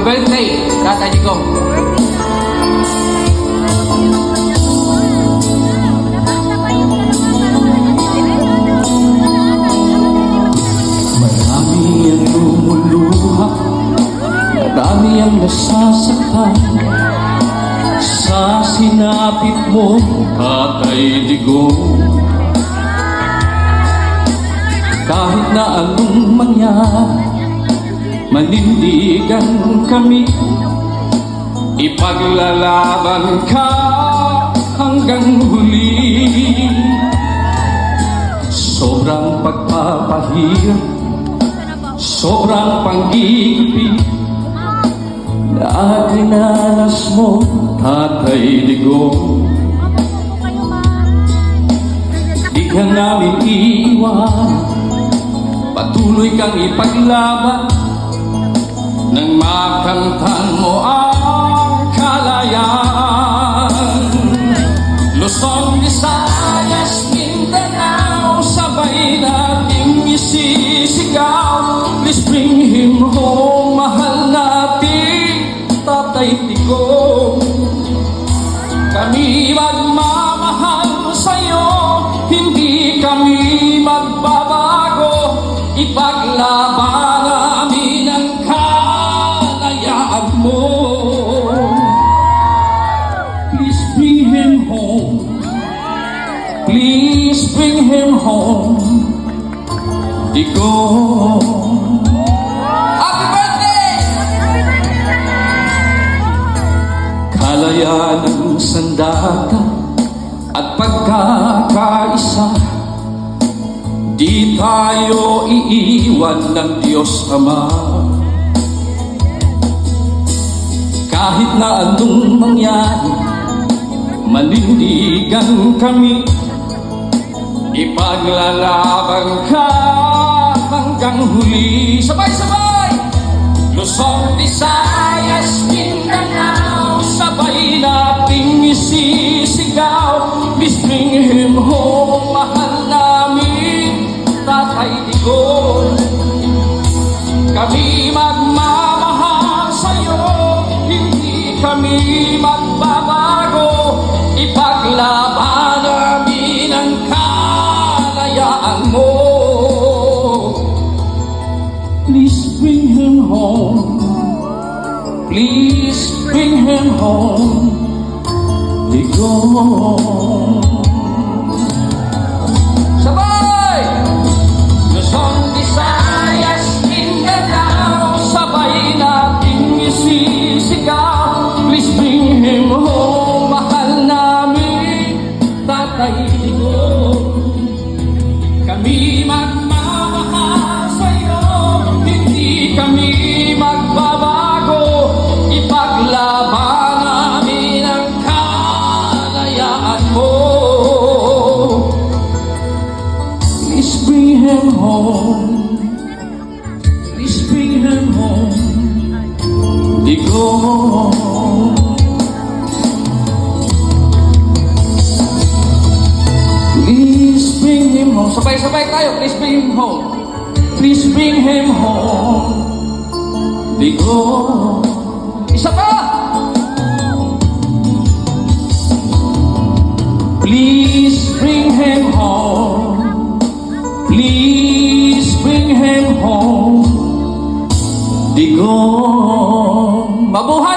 birthday, Tatay Digong. Marami ang lumuluha, marami ang nasasaktan sa sinapit mo, Tatay Digong. Kahit na anong mangyari, manindigan kami, ipaglalaban ka hanggang huli. Sobrang pagpapahirap, sobrang panggigipit na dinanas mo, Tatay Digong. Di ka namin iiwan, patuloy kang ipaglaban nang makamtan mo ang kalayaan. Luzon, Visayas, Mindanao, sabay nating isisigaw. Please bring him home, mahal natin Tatay Digong. Kami magmamahal sa'yo, hindi kami magbabago. Ipaglaban namin ang kalayaan mo. Please bring him home, please bring him home, Digong. Happy birthday! Kalayaan ng sandata at pagkakaisa, di tayo iiwan ng Diyos Ama. Kahit na anong mangyari, manindigan kami, ipaglalaban ka hanggang huli. Sabay-sabay! Luzon, Visayas, Mindanao, sabay nating isisigaw. Please bring him home, mahal namin Tatay Digong. Kami magmamahal sa'yo, hindi kami magbabago. Ipaglaban namin ang kalayaan mo. Please bring him home, please bring him home, Digong. Sabay! Luzon, Visayas, Mindanao, Sabay nating isisigaw. Please bring him home, mahal namin Tatay Digong. Kami magmamahal sa'yo, hindi kami magbabago. Ipaglaban namin ang kalayaan mo. Please bring him home, please bring him home, Digong. Please bring him home. sabay-sabay tayo, please bring him home. Please bring him home, Digong. Isa pa! Please bring him home, please bring him home, Digong. Mabuhay!